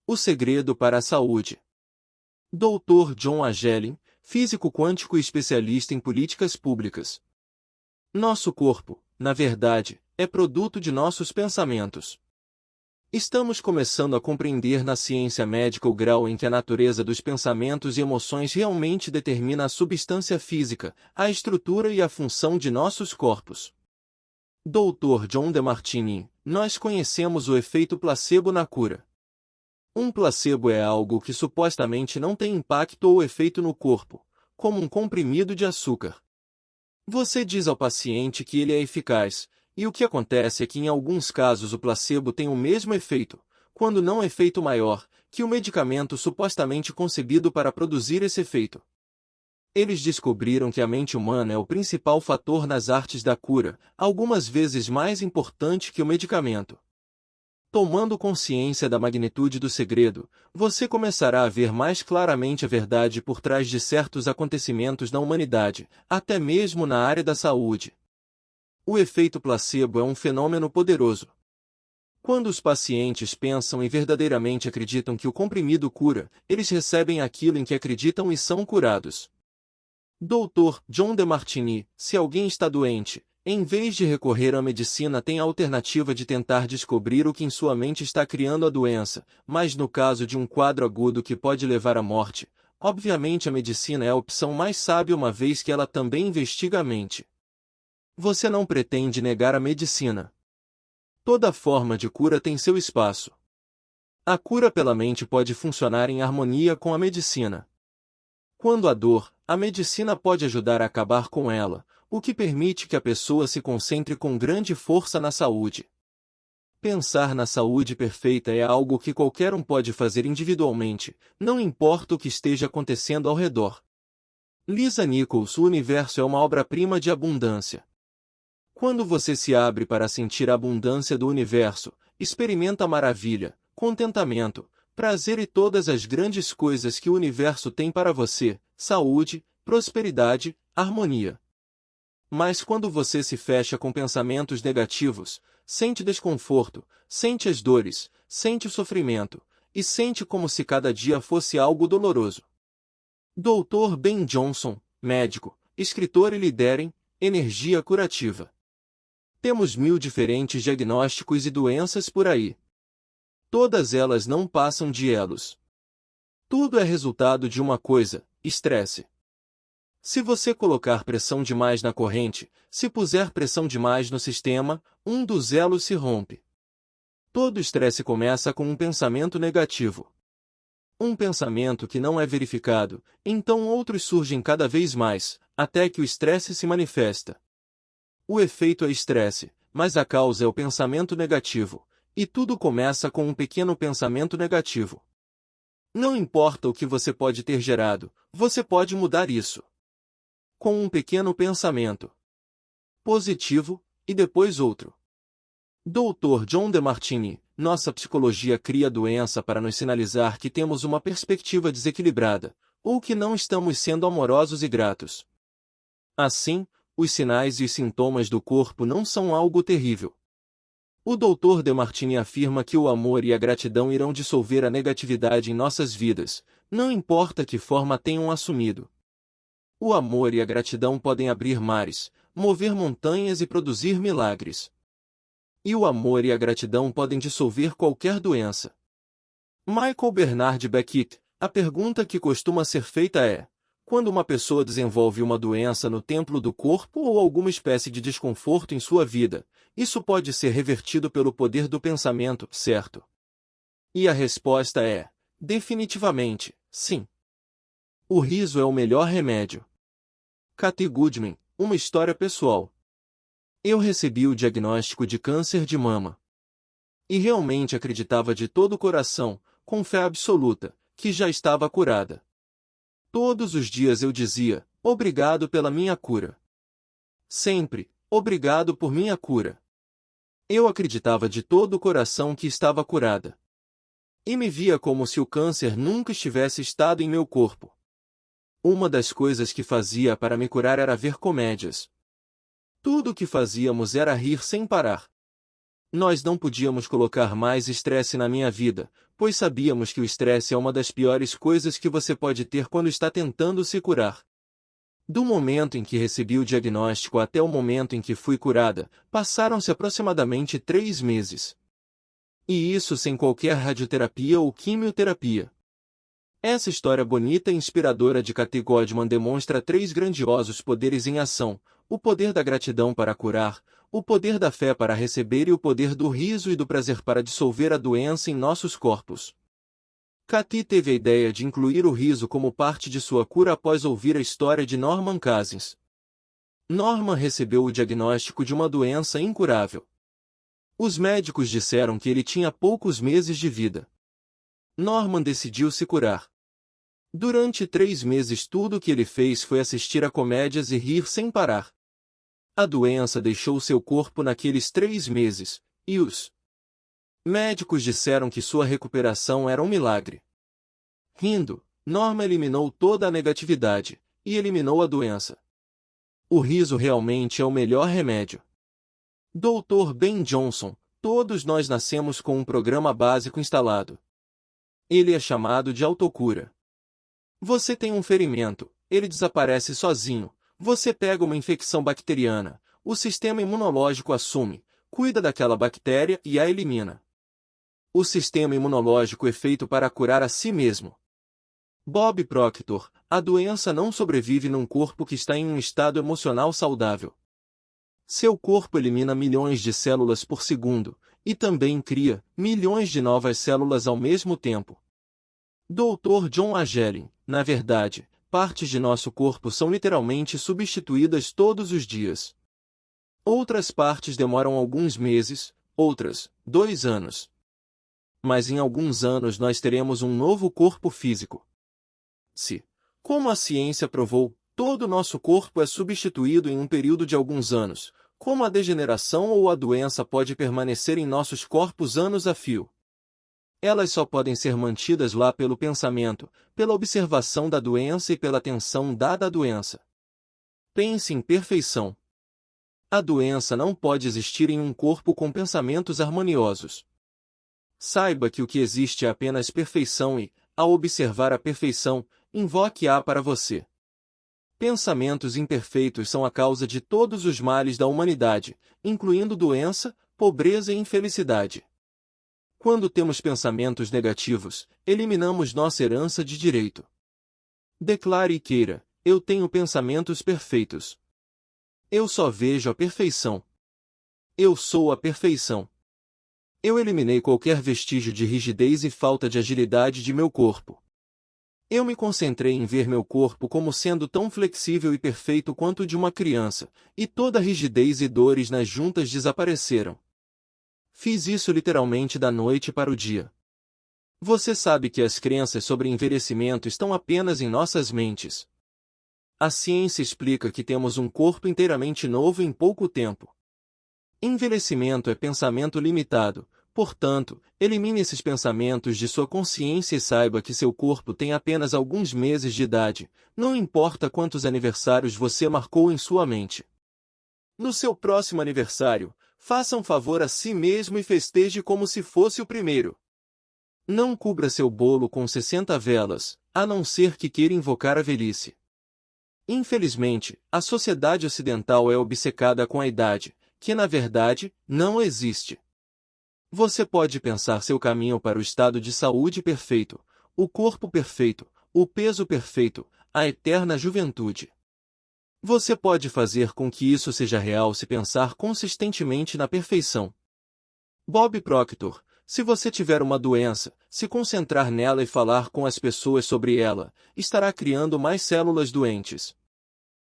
O segredo para a saúde. Dr. John Agelin, físico quântico e especialista em políticas públicas. Nosso corpo, na verdade, é produto de nossos pensamentos. Estamos começando a compreender na ciência médica o grau em que a natureza dos pensamentos e emoções realmente determina a substância física, a estrutura e a função de nossos corpos. Dr. John DeMartini, nós conhecemos o efeito placebo na cura. Um placebo é algo que supostamente não tem impacto ou efeito no corpo, como um comprimido de açúcar. Você diz ao paciente que ele é eficaz, e o que acontece é que em alguns casos o placebo tem o mesmo efeito, quando não efeito maior, que o medicamento supostamente concebido para produzir esse efeito. Eles descobriram que a mente humana é o principal fator nas artes da cura, algumas vezes mais importante que o medicamento. Tomando consciência da magnitude do segredo, você começará a ver mais claramente a verdade por trás de certos acontecimentos na humanidade, até mesmo na área da saúde. O efeito placebo é um fenômeno poderoso. Quando os pacientes pensam e verdadeiramente acreditam que o comprimido cura, eles recebem aquilo em que acreditam e são curados. Dr. John DeMartini, se alguém está doente, em vez de recorrer à medicina tem a alternativa de tentar descobrir o que em sua mente está criando a doença, mas no caso de um quadro agudo que pode levar à morte, obviamente a medicina é a opção mais sábia uma vez que ela também investiga a mente. Você não pretende negar a medicina. Toda forma de cura tem seu espaço. A cura pela mente pode funcionar em harmonia com a medicina. Quando há dor, a medicina pode ajudar a acabar com ela, o que permite que a pessoa se concentre com grande força na saúde. Pensar na saúde perfeita é algo que qualquer um pode fazer individualmente, não importa o que esteja acontecendo ao redor. Lisa Nichols, o universo é uma obra-prima de abundância. Quando você se abre para sentir a abundância do universo, experimenta maravilha, contentamento, prazer e todas as grandes coisas que o universo tem para você, saúde, prosperidade, harmonia. Mas quando você se fecha com pensamentos negativos, sente desconforto, sente as dores, sente o sofrimento, e sente como se cada dia fosse algo doloroso. Dr. Ben Johnson, médico, escritor e líder em energia curativa. Temos 1000 diferentes diagnósticos e doenças por aí. Todas elas não passam de elos. Tudo é resultado de uma coisa, estresse. Se você colocar pressão demais na corrente, se puser pressão demais no sistema, um dos elos se rompe. Todo estresse começa com um pensamento negativo. Um pensamento que não é verificado, então outros surgem cada vez mais, até que o estresse se manifesta. O efeito é estresse, mas a causa é o pensamento negativo, e tudo começa com um pequeno pensamento negativo. Não importa o que você pode ter gerado, você pode mudar isso. Com um pequeno pensamento positivo, e depois outro. Dr. John DeMartini, nossa psicologia cria doença para nos sinalizar que temos uma perspectiva desequilibrada, ou que não estamos sendo amorosos e gratos. Assim, os sinais e os sintomas do corpo não são algo terrível. O Dr. DeMartini afirma que o amor e a gratidão irão dissolver a negatividade em nossas vidas, não importa que forma tenham assumido. O amor e a gratidão podem abrir mares, mover montanhas e produzir milagres. E o amor e a gratidão podem dissolver qualquer doença. Michael Bernard Beckett, a pergunta que costuma ser feita é: quando uma pessoa desenvolve uma doença no templo do corpo ou alguma espécie de desconforto em sua vida, isso pode ser revertido pelo poder do pensamento, certo? E a resposta é: definitivamente, sim. O riso é o melhor remédio. Cathy Goodman, uma história pessoal. Eu recebi o diagnóstico de câncer de mama. E realmente acreditava de todo o coração, com fé absoluta, que já estava curada. Todos os dias eu dizia: obrigado pela minha cura. Sempre, obrigado por minha cura. Eu acreditava de todo o coração que estava curada. E me via como se o câncer nunca estivesse estado em meu corpo. Uma das coisas que fazia para me curar era ver comédias. Tudo o que fazíamos era rir sem parar. Nós não podíamos colocar mais estresse na minha vida, pois sabíamos que o estresse é uma das piores coisas que você pode ter quando está tentando se curar. Do momento em que recebi o diagnóstico até o momento em que fui curada, passaram-se aproximadamente 3 meses. E isso sem qualquer radioterapia ou quimioterapia. Essa história bonita e inspiradora de Kathy Godman demonstra 3 grandiosos poderes em ação: o poder da gratidão para curar, o poder da fé para receber e o poder do riso e do prazer para dissolver a doença em nossos corpos. Kathy teve a ideia de incluir o riso como parte de sua cura após ouvir a história de Norman Cousins. Norman recebeu o diagnóstico de uma doença incurável. Os médicos disseram que ele tinha poucos meses de vida. Norman decidiu se curar. Durante 3 meses tudo o que ele fez foi assistir a comédias e rir sem parar. A doença deixou seu corpo naqueles 3 meses, e os médicos disseram que sua recuperação era um milagre. Rindo, Norman eliminou toda a negatividade, e eliminou a doença. O riso realmente é o melhor remédio. Dr. Ben Johnson, todos nós nascemos com um programa básico instalado. Ele é chamado de autocura. Você tem um ferimento, ele desaparece sozinho. Você pega uma infecção bacteriana, o sistema imunológico assume, cuida daquela bactéria e a elimina. O sistema imunológico é feito para curar a si mesmo. Bob Proctor, a doença não sobrevive num corpo que está em um estado emocional saudável. Seu corpo elimina milhões de células por segundo, e também cria milhões de novas células ao mesmo tempo. Dr. John Agelin, na verdade, partes de nosso corpo são literalmente substituídas todos os dias. Outras partes demoram alguns meses, outras, 2 anos. Mas em alguns anos nós teremos um novo corpo físico. Se, como a ciência provou, todo o nosso corpo é substituído em um período de alguns anos, como a degeneração ou a doença pode permanecer em nossos corpos anos a fio? Elas só podem ser mantidas lá pelo pensamento, pela observação da doença e pela atenção dada à doença. Pense em perfeição. A doença não pode existir em um corpo com pensamentos harmoniosos. Saiba que o que existe é apenas perfeição e, ao observar a perfeição, invoque-a para você. Pensamentos imperfeitos são a causa de todos os males da humanidade, incluindo doença, pobreza e infelicidade. Quando temos pensamentos negativos, eliminamos nossa herança de direito. Declare e queira: eu tenho pensamentos perfeitos. Eu só vejo a perfeição. Eu sou a perfeição. Eu eliminei qualquer vestígio de rigidez e falta de agilidade de meu corpo. Eu me concentrei em ver meu corpo como sendo tão flexível e perfeito quanto o de uma criança, e toda rigidez e dores nas juntas desapareceram. Fiz isso literalmente da noite para o dia. Você sabe que as crenças sobre envelhecimento estão apenas em nossas mentes. A ciência explica que temos um corpo inteiramente novo em pouco tempo. Envelhecimento é pensamento limitado, portanto, elimine esses pensamentos de sua consciência e saiba que seu corpo tem apenas alguns meses de idade, não importa quantos aniversários você marcou em sua mente. No seu próximo aniversário, faça um favor a si mesmo e festeje como se fosse o primeiro. Não cubra seu bolo com 60 velas, a não ser que queira invocar a velhice. Infelizmente, a sociedade ocidental é obcecada com a idade, que na verdade, não existe. Você pode pensar seu caminho para o estado de saúde perfeito, o corpo perfeito, o peso perfeito, a eterna juventude. Você pode fazer com que isso seja real se pensar consistentemente na perfeição. Bob Proctor, se você tiver uma doença, se concentrar nela e falar com as pessoas sobre ela, estará criando mais células doentes.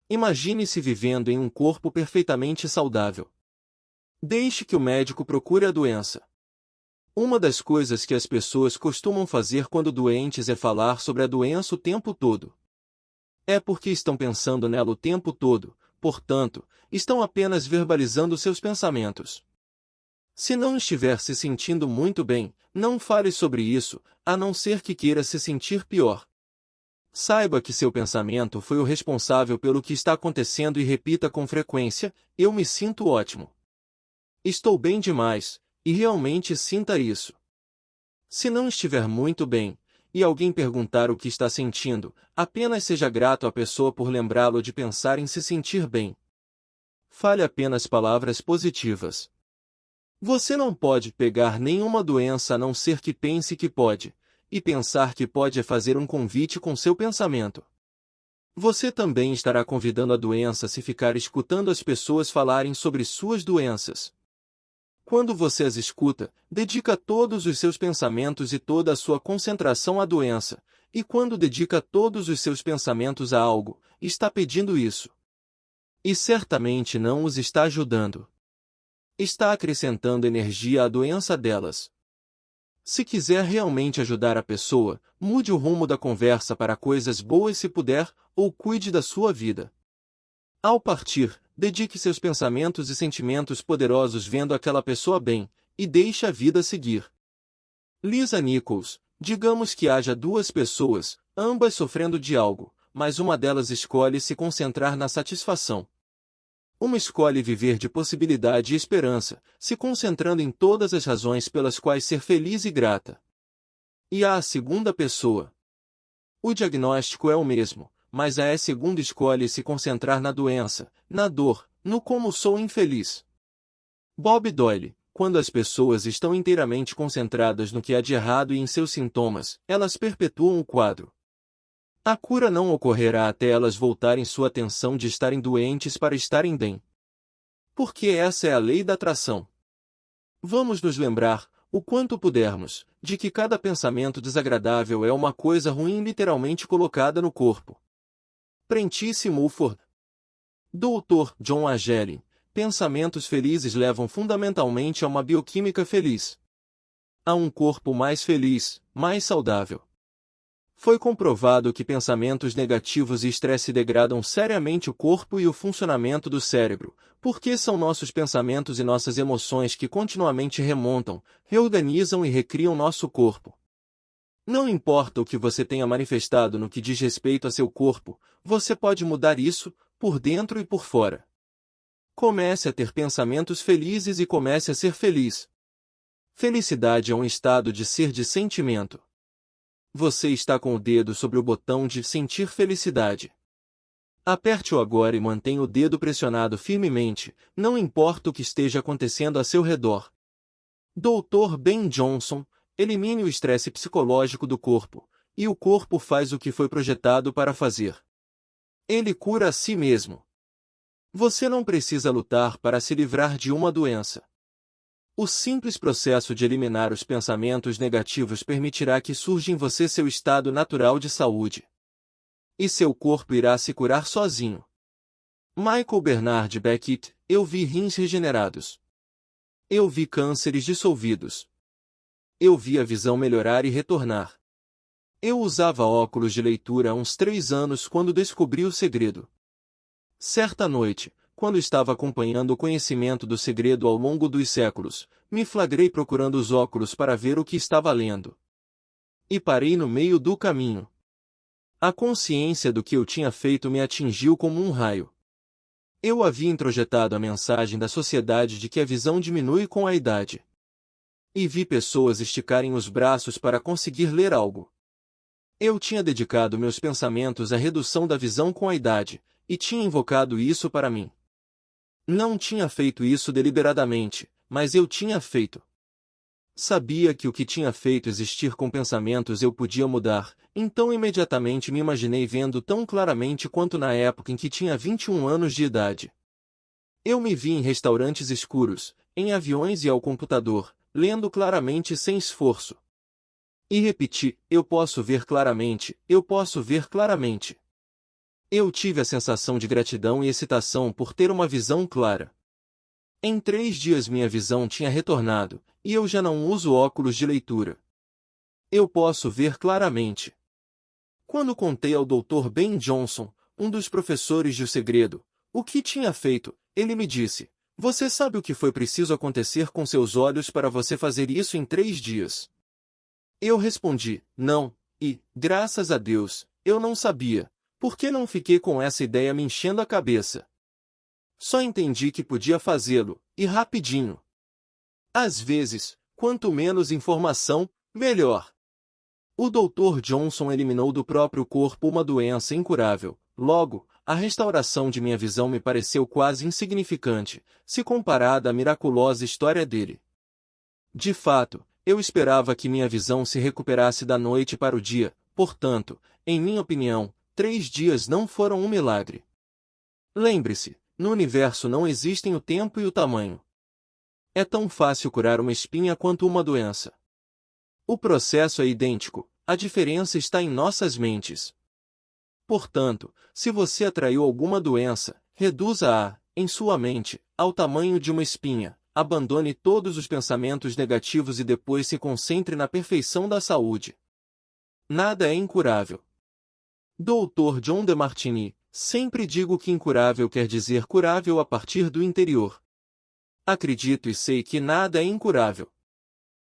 Imagine-se vivendo em um corpo perfeitamente saudável. Deixe que o médico procure a doença. Uma das coisas que as pessoas costumam fazer quando doentes é falar sobre a doença o tempo todo. É porque estão pensando nela o tempo todo, portanto, estão apenas verbalizando seus pensamentos. Se não estiver se sentindo muito bem, não fale sobre isso, a não ser que queira se sentir pior. Saiba que seu pensamento foi o responsável pelo que está acontecendo e repita com frequência: eu me sinto ótimo. Estou bem demais, e realmente sinta isso. Se não estiver muito bem, e alguém perguntar o que está sentindo, apenas seja grato à pessoa por lembrá-lo de pensar em se sentir bem. Fale apenas palavras positivas. Você não pode pegar nenhuma doença a não ser que pense que pode, e pensar que pode é fazer um convite com seu pensamento. Você também estará convidando a doença se ficar escutando as pessoas falarem sobre suas doenças. Quando você as escuta, dedica todos os seus pensamentos e toda a sua concentração à doença, e quando dedica todos os seus pensamentos a algo, está pedindo isso. E certamente não os está ajudando. Está acrescentando energia à doença delas. Se quiser realmente ajudar a pessoa, mude o rumo da conversa para coisas boas se puder, ou cuide da sua vida. Ao partir, dedique seus pensamentos e sentimentos poderosos vendo aquela pessoa bem, e deixe a vida seguir. Lisa Nichols, digamos que haja duas pessoas, ambas sofrendo de algo, mas uma delas escolhe se concentrar na satisfação. Uma escolhe viver de possibilidade e esperança, se concentrando em todas as razões pelas quais ser feliz e grata. E há a segunda pessoa. O diagnóstico é o mesmo, mas a segunda escolhe se concentrar na doença, na dor, no como sou infeliz. Bob Doyle, quando as pessoas estão inteiramente concentradas no que há de errado e em seus sintomas, elas perpetuam o quadro. A cura não ocorrerá até elas voltarem sua atenção de estarem doentes para estarem bem. Porque essa é a lei da atração. Vamos nos lembrar, o quanto pudermos, de que cada pensamento desagradável é uma coisa ruim literalmente colocada no corpo. Prentice Mulford. Dr. John A. Gelling. Pensamentos felizes levam fundamentalmente a uma bioquímica feliz. A um corpo mais feliz, mais saudável. Foi comprovado que pensamentos negativos e estresse degradam seriamente o corpo e o funcionamento do cérebro, porque são nossos pensamentos e nossas emoções que continuamente remontam, reorganizam e recriam nosso corpo. Não importa o que você tenha manifestado no que diz respeito a seu corpo, você pode mudar isso, por dentro e por fora. Comece a ter pensamentos felizes e comece a ser feliz. Felicidade é um estado de ser de sentimento. Você está com o dedo sobre o botão de sentir felicidade. Aperte-o agora e mantenha o dedo pressionado firmemente, não importa o que esteja acontecendo a seu redor. Dr. Ben Johnson, elimine o estresse psicológico do corpo, e o corpo faz o que foi projetado para fazer. Ele cura a si mesmo. Você não precisa lutar para se livrar de uma doença. O simples processo de eliminar os pensamentos negativos permitirá que surja em você seu estado natural de saúde. E seu corpo irá se curar sozinho. Michael Bernard Beckett, eu vi rins regenerados. Eu vi cânceres dissolvidos. Eu vi a visão melhorar e retornar. Eu usava óculos de leitura há uns 3 anos quando descobri o segredo. Certa noite, quando estava acompanhando o conhecimento do segredo ao longo dos séculos, me flagrei procurando os óculos para ver o que estava lendo. E parei no meio do caminho. A consciência do que eu tinha feito me atingiu como um raio. Eu havia introjetado a mensagem da sociedade de que a visão diminui com a idade. E vi pessoas esticarem os braços para conseguir ler algo. Eu tinha dedicado meus pensamentos à redução da visão com a idade, e tinha invocado isso para mim. Não tinha feito isso deliberadamente, mas eu tinha feito. Sabia que o que tinha feito existir com pensamentos eu podia mudar, então imediatamente me imaginei vendo tão claramente quanto na época em que tinha 21 anos de idade. Eu me vi em restaurantes escuros, em aviões e ao computador, lendo claramente sem esforço. E repeti, eu posso ver claramente, eu posso ver claramente. Eu tive a sensação de gratidão e excitação por ter uma visão clara. Em 3 dias minha visão tinha retornado, e eu já não uso óculos de leitura. Eu posso ver claramente. Quando contei ao Dr. Ben Johnson, um dos professores de O Segredo, o que tinha feito, ele me disse, você sabe o que foi preciso acontecer com seus olhos para você fazer isso em 3 dias? Eu respondi, não, e, graças a Deus, eu não sabia. Por que não fiquei com essa ideia me enchendo a cabeça? Só entendi que podia fazê-lo, e rapidinho. Às vezes, quanto menos informação, melhor. O Dr. Johnson eliminou do próprio corpo uma doença incurável. Logo, a restauração de minha visão me pareceu quase insignificante, se comparada à miraculosa história dele. De fato, eu esperava que minha visão se recuperasse da noite para o dia, portanto, em minha opinião, 3 dias não foram um milagre. Lembre-se, no universo não existem o tempo e o tamanho. É tão fácil curar uma espinha quanto uma doença. O processo é idêntico, a diferença está em nossas mentes. Portanto, se você atraiu alguma doença, reduza-a, em sua mente, ao tamanho de uma espinha, abandone todos os pensamentos negativos e depois se concentre na perfeição da saúde. Nada é incurável. Dr. John DeMartini, sempre digo que incurável quer dizer curável a partir do interior. Acredito e sei que nada é incurável.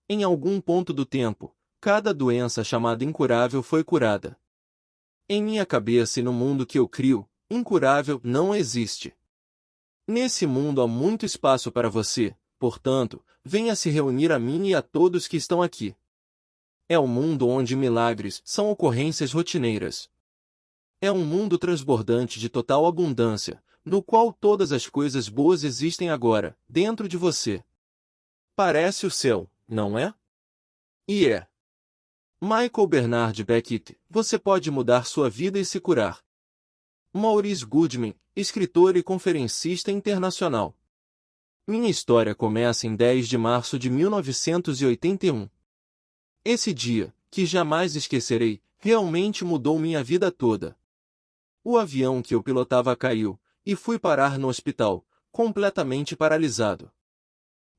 Em algum ponto do tempo, cada doença chamada incurável foi curada. Em minha cabeça e no mundo que eu crio, incurável não existe. Nesse mundo há muito espaço para você, portanto, venha se reunir a mim e a todos que estão aqui. É um mundo onde milagres são ocorrências rotineiras. É um mundo transbordante de total abundância, no qual todas as coisas boas existem agora, dentro de você. Parece o céu, não é? E é. Michael Bernard Beckett, você pode mudar sua vida e se curar. Maurice Goodman, escritor e conferencista internacional. Minha história começa em 10 de março de 1981. Esse dia, que jamais esquecerei, realmente mudou minha vida toda. O avião que eu pilotava caiu, e fui parar no hospital, completamente paralisado.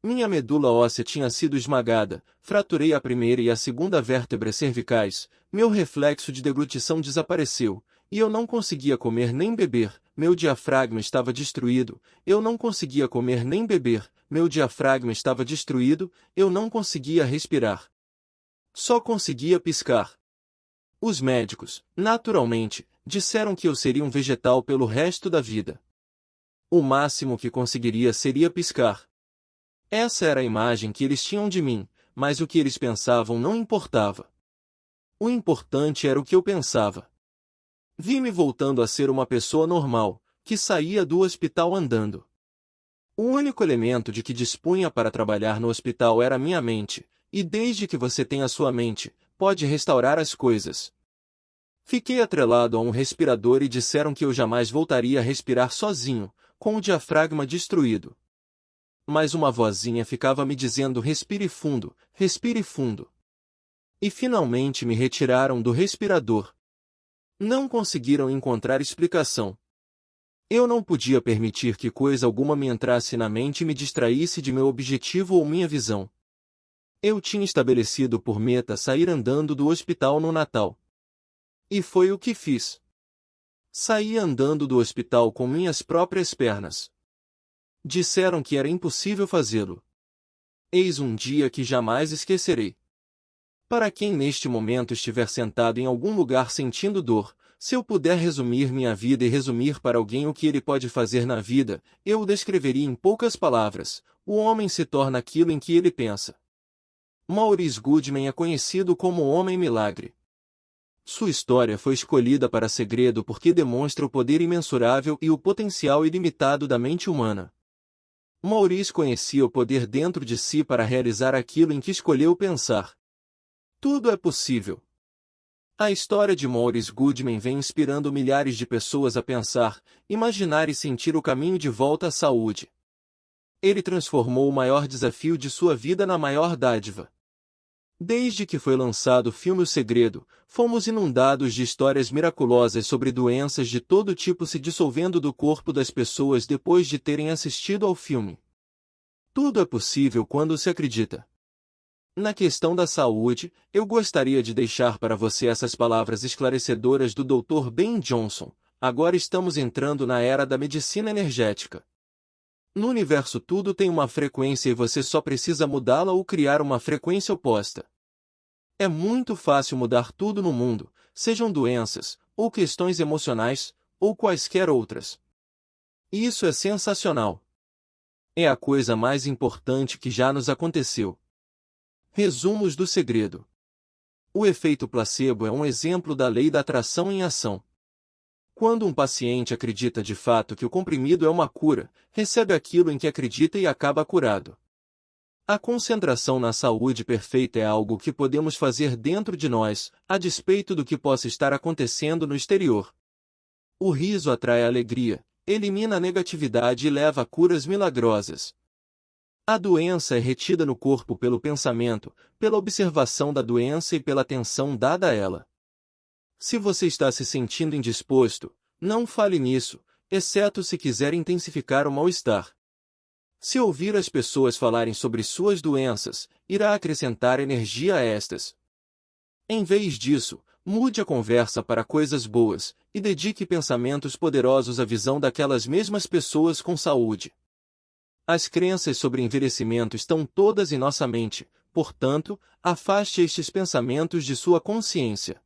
Minha medula óssea tinha sido esmagada, fraturei a primeira e a segunda vértebras cervicais, meu reflexo de deglutição desapareceu, e eu não conseguia comer nem beber, meu diafragma estava destruído, eu não conseguia comer nem beber, meu diafragma estava destruído, eu não conseguia respirar. Só conseguia piscar. Os médicos, naturalmente, disseram que eu seria um vegetal pelo resto da vida. O máximo que conseguiria seria piscar. Essa era a imagem que eles tinham de mim, mas o que eles pensavam não importava. O importante era o que eu pensava. Vi-me voltando a ser uma pessoa normal, que saía do hospital andando. O único elemento de que dispunha para trabalhar no hospital era minha mente, e desde que você tem a sua mente, pode restaurar as coisas. Fiquei atrelado a um respirador e disseram que eu jamais voltaria a respirar sozinho, com o diafragma destruído. Mas uma vozinha ficava me dizendo respire fundo, respire fundo. E finalmente me retiraram do respirador. Não conseguiram encontrar explicação. Eu não podia permitir que coisa alguma me entrasse na mente e me distraísse de meu objetivo ou minha visão. Eu tinha estabelecido por meta sair andando do hospital no Natal. E foi o que fiz. Saí andando do hospital com minhas próprias pernas. Disseram que era impossível fazê-lo. Eis um dia que jamais esquecerei. Para quem neste momento estiver sentado em algum lugar sentindo dor, se eu puder resumir minha vida e resumir para alguém o que ele pode fazer na vida, eu o descreveria em poucas palavras: o homem se torna aquilo em que ele pensa. Maurice Goodman é conhecido como o Homem Milagre. Sua história foi escolhida para segredo porque demonstra o poder imensurável e o potencial ilimitado da mente humana. Maurice conhecia o poder dentro de si para realizar aquilo em que escolheu pensar. Tudo é possível. A história de Maurice Goodman vem inspirando milhares de pessoas a pensar, imaginar e sentir o caminho de volta à saúde. Ele transformou o maior desafio de sua vida na maior dádiva. Desde que foi lançado o filme O Segredo, fomos inundados de histórias miraculosas sobre doenças de todo tipo se dissolvendo do corpo das pessoas depois de terem assistido ao filme. Tudo é possível quando se acredita. Na questão da saúde, eu gostaria de deixar para você essas palavras esclarecedoras do Dr. Ben Johnson. Agora estamos entrando na era da medicina energética. No universo tudo tem uma frequência e você só precisa mudá-la ou criar uma frequência oposta. É muito fácil mudar tudo no mundo, sejam doenças, ou questões emocionais, ou quaisquer outras. Isso é sensacional. É a coisa mais importante que já nos aconteceu. Resumos do segredo. O efeito placebo é um exemplo da lei da atração em ação. Quando um paciente acredita de fato que o comprimido é uma cura, recebe aquilo em que acredita e acaba curado. A concentração na saúde perfeita é algo que podemos fazer dentro de nós, a despeito do que possa estar acontecendo no exterior. O riso atrai a alegria, elimina a negatividade e leva a curas milagrosas. A doença é retida no corpo pelo pensamento, pela observação da doença e pela atenção dada a ela. Se você está se sentindo indisposto, não fale nisso, exceto se quiser intensificar o mal-estar. Se ouvir as pessoas falarem sobre suas doenças, irá acrescentar energia a estas. Em vez disso, mude a conversa para coisas boas, e dedique pensamentos poderosos à visão daquelas mesmas pessoas com saúde. As crenças sobre envelhecimento estão todas em nossa mente, portanto, afaste estes pensamentos de sua consciência.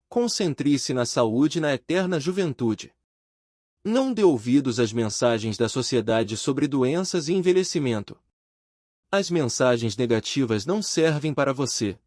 Concentre-se na saúde e na eterna juventude. Não dê ouvidos às mensagens da sociedade sobre doenças e envelhecimento. As mensagens negativas não servem para você.